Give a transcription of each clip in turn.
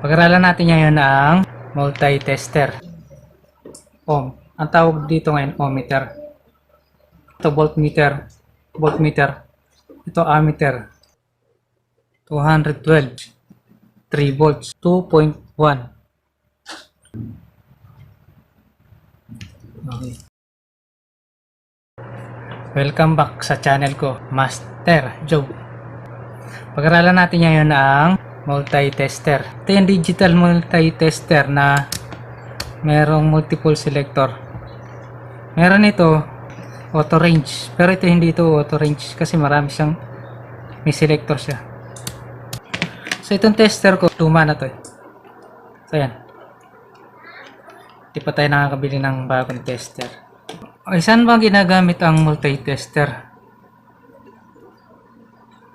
Pag-aralan natin ngayon ang multi-tester. Ohm. Ang tawag dito ngayon, ohmmeter. Ito voltmeter. Voltmeter. Ito ammeter. 212. 3 volts. 2.1. Okay. Welcome back sa channel ko, Master Joe. Pag-aralan natin ngayon ang multi-tester. Ito yung digital multi-tester na merong multiple selector. Meron ito auto range, pero ito hindi ito auto range kasi marami siyang may selector siya. So itong tester ko, luma na to eh. So yan, di pa tayo nakakabili ng bagong tester. Okay, saan ba ginagamit ang multi-tester?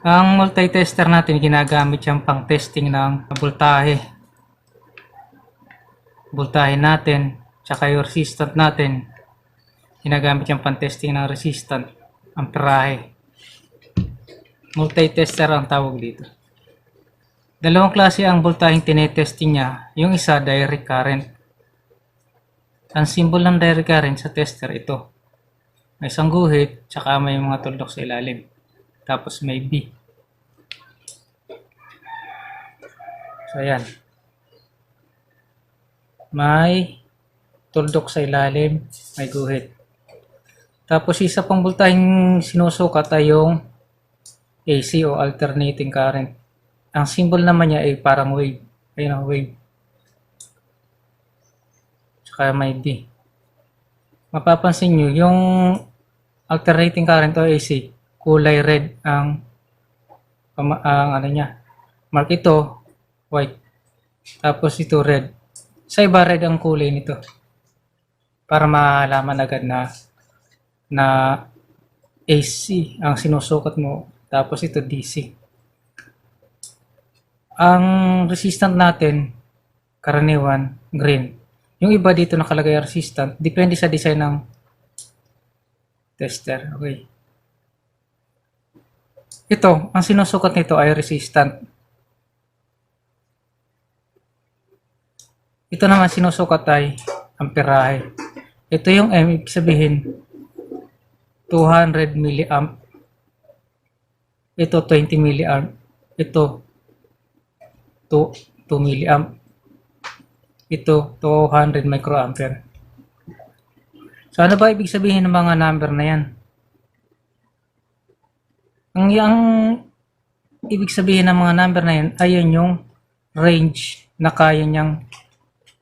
Ang multi-tester natin ginagamit siyang pang testing ng voltahe natin, tsaka yung resistant natin ginagamit yung pan-testing ng resistant, amperahe. Multi-tester ang tawag dito. Dalawang klase ang voltaheng tinetesting niya. Yung isa direct current. Ang symbol ng direct current sa tester ito, may isang guhit tsaka may mga tuldok sa ilalim, tapos may B. So ayan, may tuldok sa ilalim, may guhit. Tapos isa pang voltaheng sinusukat ay yung AC o alternating current. Ang symbol naman niya ay parang wave. Ayun ang wave. Tsaka may B. Mapapansin nyo, yung alternating current o AC, kulay red ang ano niya. Mark ito, white. Tapos ito red. Sa iba red ang kulay nito. Para malaman agad na AC ang sinusukat mo. Tapos ito DC. Ang resistant natin, karaniwan, green. Yung iba dito nakalagay resistant. Depende sa design ng tester. Okay. Ito, ang sinusukat nito ay resistant. Ito naman sinusukat ay amperahe. Ito yung M, ibig sabihin 200 milliamp. Ito 20 milliamp. Ito 2 milliamp. Ito 200 microampere. So ano ba ibig sabihin ng mga number na yan? Ang ibig sabihin ng mga number na yan ay yun yung range na kaya niyang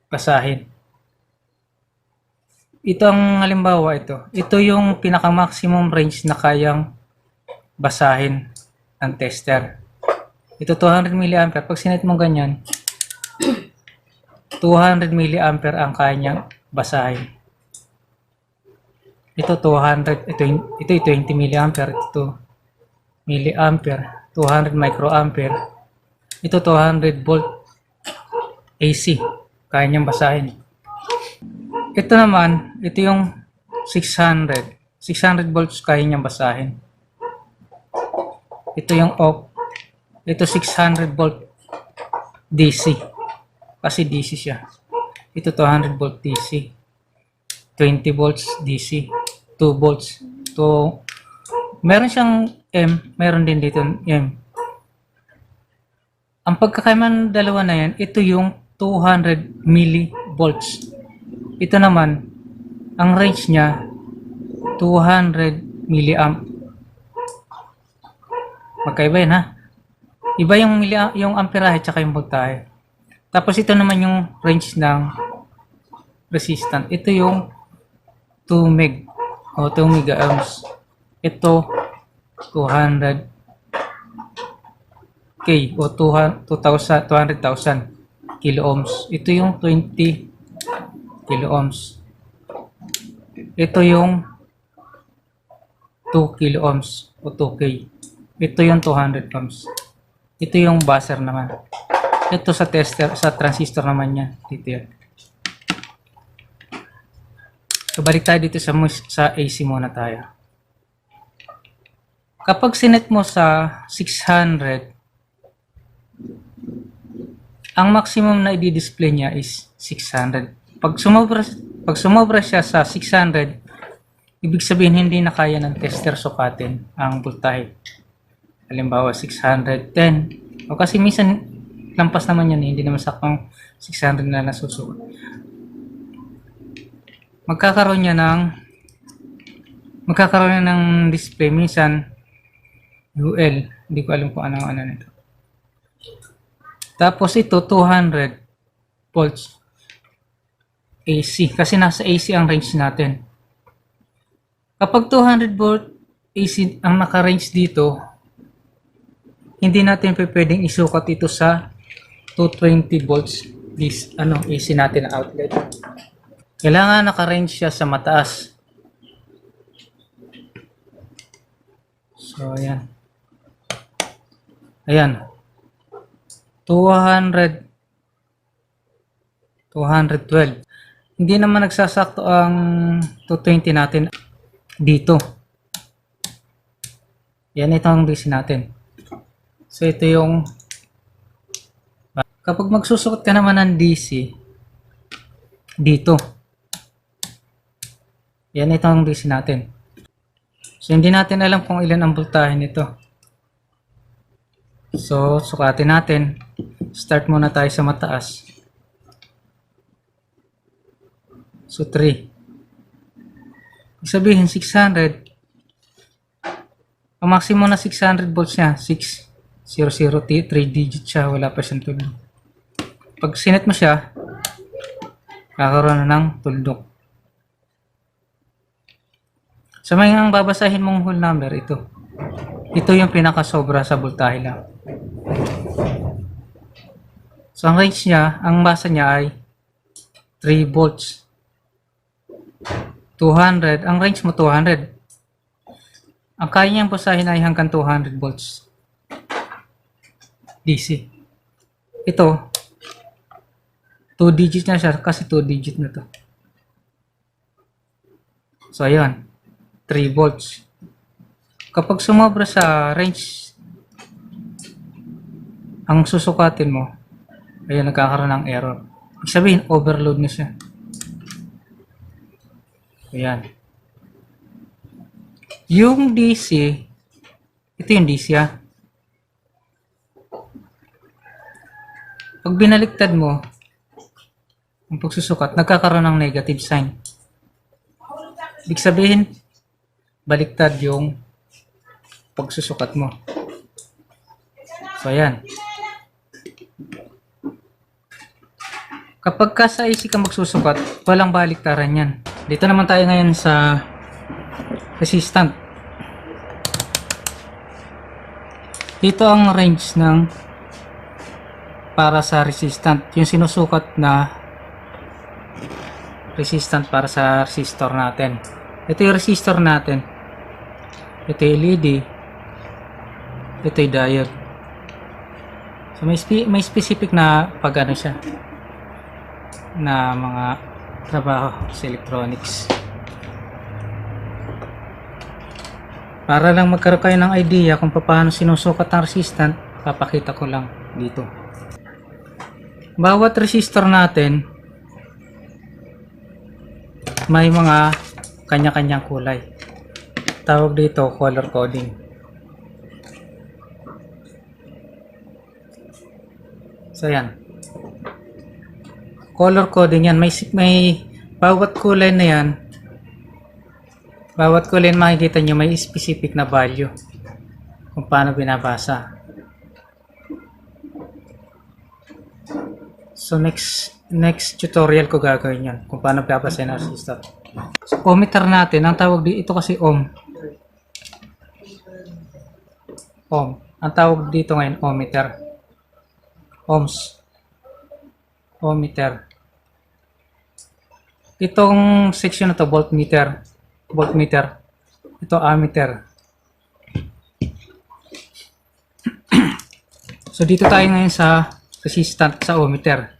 basahin. Ito ang halimbawa ito. Ito yung pinaka-maximum range na kayang basahin ng tester. Ito 200 mA. Pag sinet mo ganyan, 200 mA ang kaya niyang basahin. Ito 200, ito 20 mA, ito milliampere, 200 microampere. Ito 200 volt AC, kaya niyang basahin. Ito naman, ito yung 600 volts kaya niyang basahin. Ito yung off. Ito 600 volt DC. Kasi DC siya. Ito 200 volt DC. 20 volts DC. 2 volts. So, meron siyang M. Meron din dito M. Ang pagkakaiman dalawa na yan, ito yung 200 millivolts. Ito naman, ang range niya, 200 milliamp. Magkaiba yan ha. Iba yung amperahe tsaka yung voltahe. Tapos ito naman yung range ng resistant. Ito yung 2 meg o 2 mega ohms. Ito 200 K o 200,000 kilo ohms. Ito yung 20 kilo ohms. Ito yung 2 kilo ohms o 2K. Ito yung 200 ohms. Ito yung buzzer naman. Ito sa tester, sa transistor naman niya. Dito yan. So, balik tayo dito sa AC muna tayo. Kapag sinet mo sa 600, ang maximum na i-display niya is 600. Pag sumobra siya sa 600, ibig sabihin hindi na kaya ng tester sukatin ang voltahe. Halimbawa 610. O kasi minsan lampas naman yan, hindi naman saktong 600 na nasusukat. Magkakaroon ng display minsan UL. Hindi ko alam kung ano nito. Tapos ito 200 volts AC kasi nasa AC ang range natin. Kapag 200 volt AC ang naka-range dito, hindi natin pwedeng isukat ito sa 220 volts AC natin na outlet. Kailangan naka-range siya sa mataas. So ayan. Ayan. 212. Hindi naman nagsasakto ang 220 natin dito. Yan, ito ang DC natin. So ito yung kapag magsusukat ka naman ng DC dito. Yan, ito ang DC natin. So hindi natin alam kung ilan ang voltahe nito. So, sukatin natin. Start muna tayo sa mataas. So, 3. Ibig sabihin, 600. Ang maximum na 600 volts niya, 600, 3 digit siya. Wala pa siyang tuldok. Pag sinet mo siya, kakaroon na ng tuldok. So, may ang babasahin mong whole number, ito. Ito yung pinakasobra sa voltahe lang. So, ang range niya, ang basa niya ay 3 volts. 200. Ang range mo 200. Ang kaya niyang basahin ay hanggang 200 volts. DC. Ito, 2 digit na siya kasi 2 digit na to. So, ayan. 3 volts. Kapag sumobra sa range, ang susukatin mo, ayun, nagkakaroon ng error. Ibig sabihin, overload na siya. Ayan. Yung DC, ito yung DC Pag binaliktad mo, ang pagsusukat, nagkakaroon ng negative sign. Ibig sabihin, baliktad yung pagsusukat mo. So, ayan. Kapag ka sa AC ka magsusukat, walang baliktaran yan. Dito naman tayo ngayon sa resistant. Dito ang range ng para sa resistant. Yung sinusukat na resistant para sa resistor natin. Ito yung resistor natin. Ito yung LED. Ito yung diode. So may specific na pag ano siya na mga trabaho sa electronics. Para lang magkaroon kayo ng idea kung paano sinusukat ang resistant, papakita ko lang dito. Bawat resistor natin may mga kanya-kanyang kulay. Tawag dito color coding. So yan. Color coding yan. May bawat kulay na yan. Bawat kulay makikita nyo may specific na value kung paano binabasa. So next tutorial ko gagawin yan kung paano babasa yung resistor. So ohmmeter natin, ang tawag dito kasi ohm. Ohm. Ang tawag dito ngayon ohmmeter. Ohms. Ohmmeter. Itong section na to voltmeter. Voltmeter. Ito ammeter. So dito tayo ngayon sa resistant sa ohmmeter.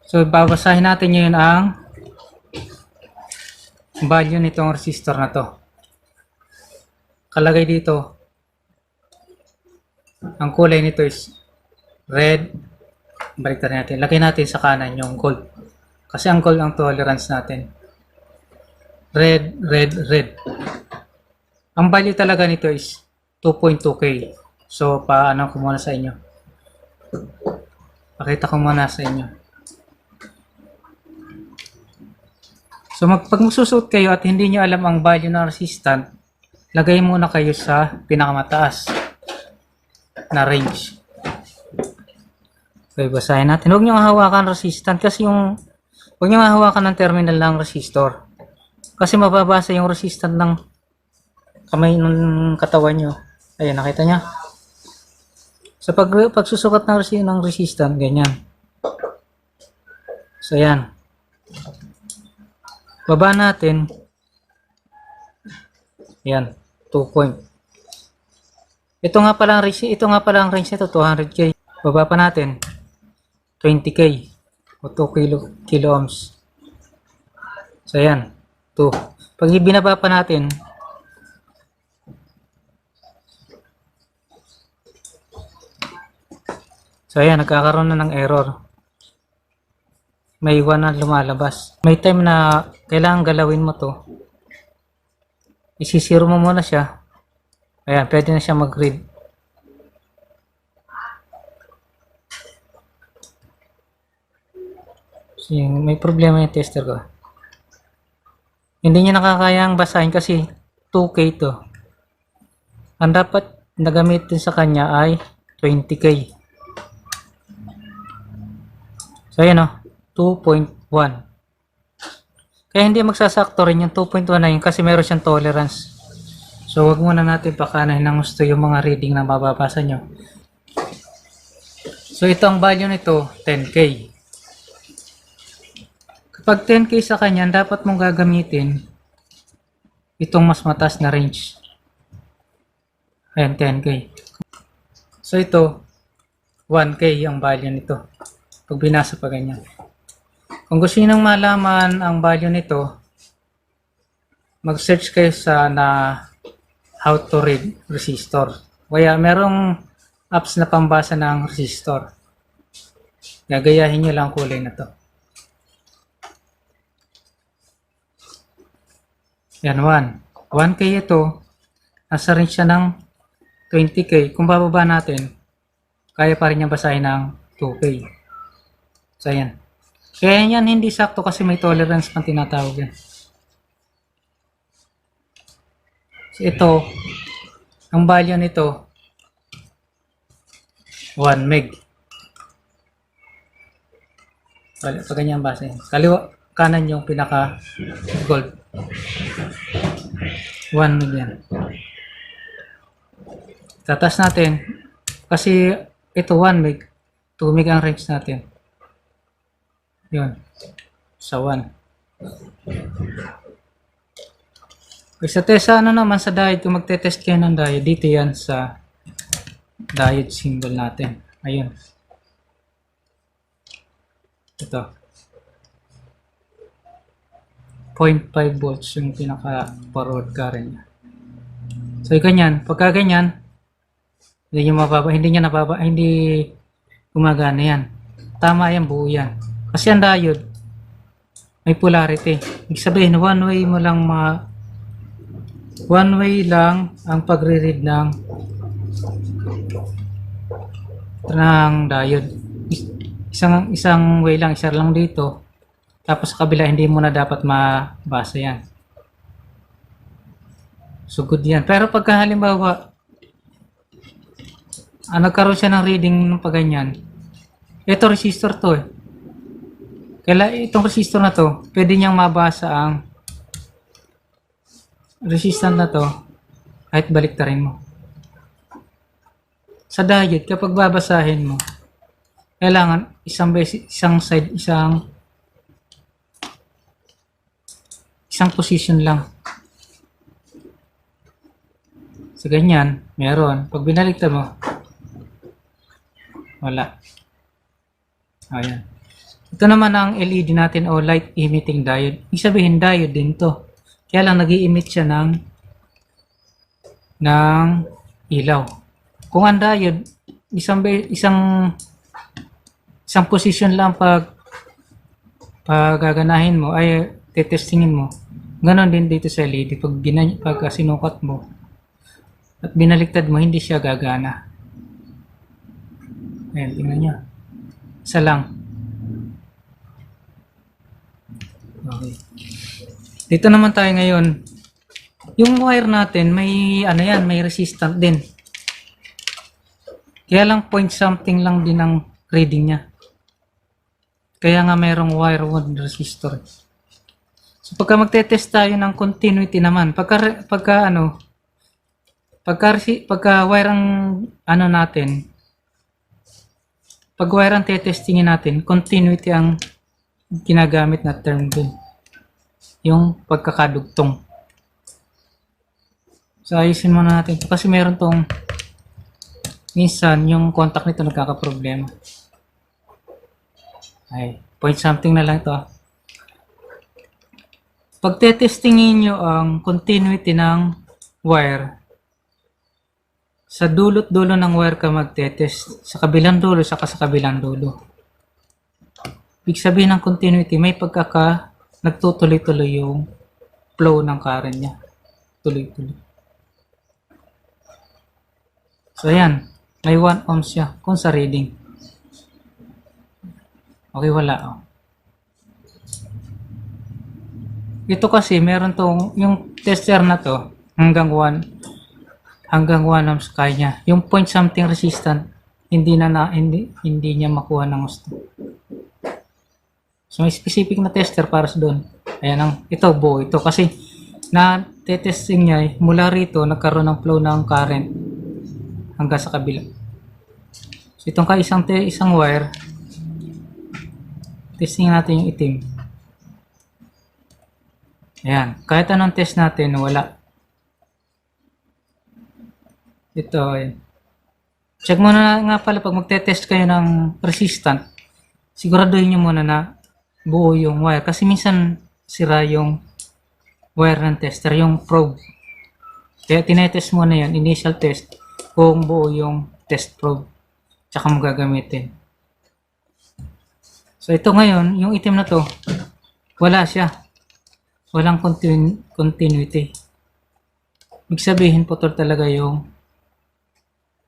So babasahin natin ngayon ang value nitong resistor na to. Kalagay dito ang kulay nito is red, baliktad natin. Lagay natin sa kanan yung gold. Kasi ang gold ang tolerance natin. Red, red, red. Ang value talaga nito is 2.2k. So, paano ko muna sa inyo? Pakita ko muna sa inyo. So, pag magsusuot kayo at hindi nyo alam ang value ng resistant, lagay muna kayo sa pinakamataas na range. Okay, basahin natin. Huwag nyo hawakan resistant kasi huwag nyo hawakan ng terminal ng resistor. Kasi mababasa yung resistant ng kamay ng katawan nyo. Ayan, nakita nyo? So, pagsusukat ng resistant, ganyan. So, ayan. Baba natin. Ayan, 2 point. Ito nga pala ang range nito, 200k. Baba pa natin, 20k o 2 kilo ohms. So, ayan, 2. Pag ibinaba pa natin, so, ayan, nagkakaroon na ng error. May 1 na lumalabas. May time na kailangan galawin mo to. Isisiro mo muna siya. Ayan, pwede na siya mag-read. So, may problema yung tester ko. Hindi niya nakakayang basahin kasi 2K to. Ang dapat na gamitin sa kanya ay 20K. So, ayan o. 2.1. Kaya hindi magsasakto rin yung 2.1 na yun kasi meron siyang tolerance. So, wag muna natin pakanahin ng gusto yung mga reading na mababasa nyo. So, ito ang value nito, 10K. Kapag 10K sa kanya, dapat mong gagamitin itong mas mataas na range. Ayan, 10K. So, ito, 1K ang value nito. Pag binasa pa ganyan. Kung gusto nyo malaman ang value nito, mag-search kayo sa how to read resistor. Kaya merong apps na pambasa ng resistor. Gagayahin nyo lang kulay na to. Yan, 1. 1K ito. Nasa range siya ng 20K. Kung bababa natin, kaya pa rin niya basahin ng 2K. So, yan. Kaya yan hindi sakto kasi may tolerance pang tinatawag yan. So, ito, ang value nito, 1 meg. Pag ganyan base. Kaliwa, kanan yung pinaka gold. 1 meg yan. Tatas natin, kasi ito 1 meg, 2 meg ang range natin. Yun, sa 1. Okay, sa test naman sa diode, kung magte-test kayo ng diode, dito yan sa diode symbol natin. Ayun. Ito. 0.5 volts yung pinaka forward current niya. So, ganyan. Pagka ganyan, hindi gumagana yan. Tama yan, buo yan. Kasi ang diode, may polarity. Ibig sabihin, one way lang ang pagre-read ng diode. Isang way lang, isa lang dito. Tapos sa kabila, hindi mo na dapat mabasa yan. So, good yan. Pero pagka halimbawa, nagkaroon siya ng reading ng paganyan, ito resistor to eh. Kaya itong resistor na to, pwede niyang mabasa ang resistant na to kahit baliktarin mo. Sa diode, kapag babasahin mo, kailangan isang position lang. So, ganyan, meron. Pag binaliktad mo, wala. Ayan. Ito naman ang LED natin o light emitting diode. Ibig sabihin diode din to. Kaya lang nag-i-emit siya ng ilaw. Kung ang diode, isang isang position lang pag gaganahin mo ay tetestingin mo. Ganon din dito sa LED. Pag sinukat mo at binaliktad mo, hindi siya gagana. Ayan, tingnan nyo. Isa lang. Okay. Dito naman tayo ngayon. Yung wire natin, may ano yan, may resistant din. Kaya lang point something lang din ang reading niya. Kaya nga mayroong wire 1 resistor. So pagka magte-test tayo ng continuity naman, pagka wire ang ano natin, pag wire ang tetestingin natin, continuity ang ginagamit na term din. Yung pagkakadugtong. So ayusin muna natin ito kasi meron tong minsan yung contact nito nagkakaproblema. Ay, point something na lang ito. Pag tetestingin nyo ang continuity ng wire, sa dulot-dulo ng wire ka magtetest. Sa kabilang dulo, saka sa kabilang dulo. Ibig sabihin ng continuity, may nagtutuloy-tuloy yung flow ng current niya. Tuloy-tuloy. So, ayan. May 1 ohms siya kung sa reading. Okay, wala. Oh. Ito kasi, meron tong, yung tester na to, hanggang 1 ohms kaya niya. Yung point something resistant, hindi niya makuha ng gusto. So, may specific na tester para sa doon. Ayan ito buo ito kasi na testing niya mula rito nagkaroon ng flow ng current hanggang sa kabila. So, itong isang wire, testing natin yung itim. Ayan, kahit anong test natin, wala. Ito, ayan. Check muna nga pala pag magte-test kayo ng resistant, siguraduhin nyo muna na buo yung wire. Kasi minsan sira yung wire ng tester, yung probe. Kaya tinetest muna yan, initial test, kung buo yung test probe. Tsaka mo gagamitin. So ito ngayon, yung itim na to, wala siya. Walang continuity. Ibig sabihin, putol talaga yung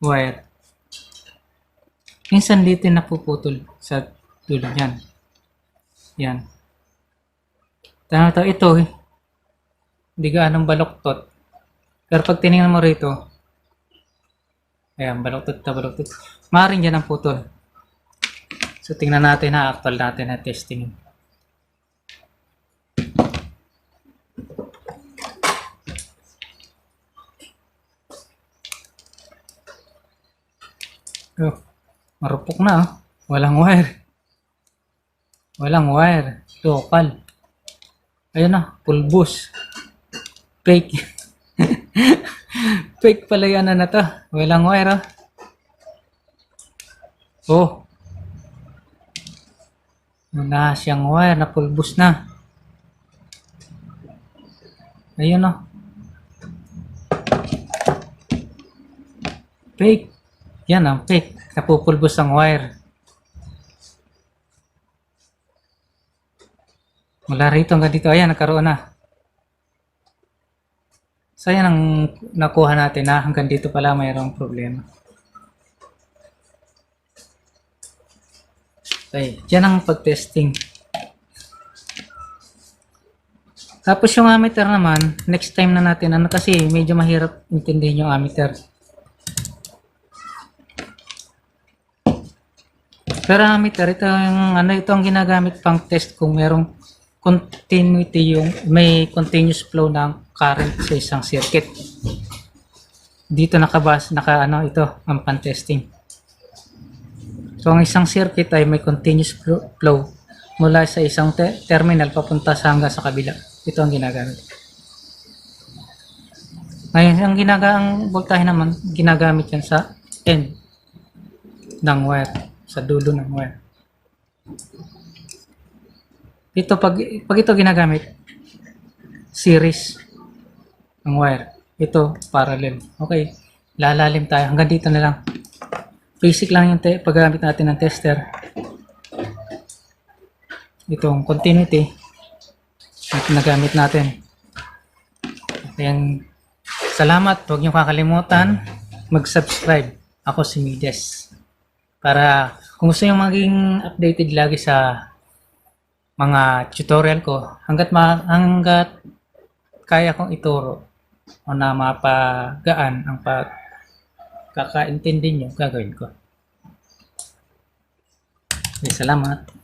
wire. Minsan dito napuputol sa dulo yan. Yan. Tama to, ito hindi gaanong baluktot. Pero pag tinignan mo rito, ayan, baluktot. Maaaring dyan ang putol. So tingnan natin ha, actual natin na testing. Oh, marupok na oh. Walang wire. Local. Ayun na, pulbos. Fake. Fake pala yan na to. Walang wire oh. Oh. Wala siyang wire, napulbos na. Ayun oh. Fake. Yan ang fake. Napupulbos ang wire. Mula rito hanggang dito. Ayan, nagkaroon na. So, yan ang nakuha natin na hanggang dito pala mayroong problema. Okay, yan ang pag-testing. Tapos yung ammeter naman, next time na natin, kasi medyo mahirap intindihin yung ammeter. Pero ammeter, ito ang ginagamit pang test kung merong continuity, yung may continuous flow ng current sa isang circuit. Dito ito ang pan-testing. So ang isang circuit ay may continuous flow mula sa isang terminal papunta hanggang sa kabila. Ito ang ginagamit. Ngayon, ang voltahe naman ginagamit yan sa end ng wire, sa dulo ng wire. Ito pag ito ginagamit series ng wire. Ito parallel. Okay. Lalalim tayo hanggang dito na lang. Basic lang yung paggamit natin ng tester. itong continuity at nagamit natin. Ayan, salamat. Huwag niyo kakalimutan mag-subscribe. Ako si Mides. Para kung gusto niyo maging updated lagi sa mga tutorial ko, hanggat kaya kong ituro o na mapagaan ang pagkakaintindi niyo, gagawin ko. Okay, salamat.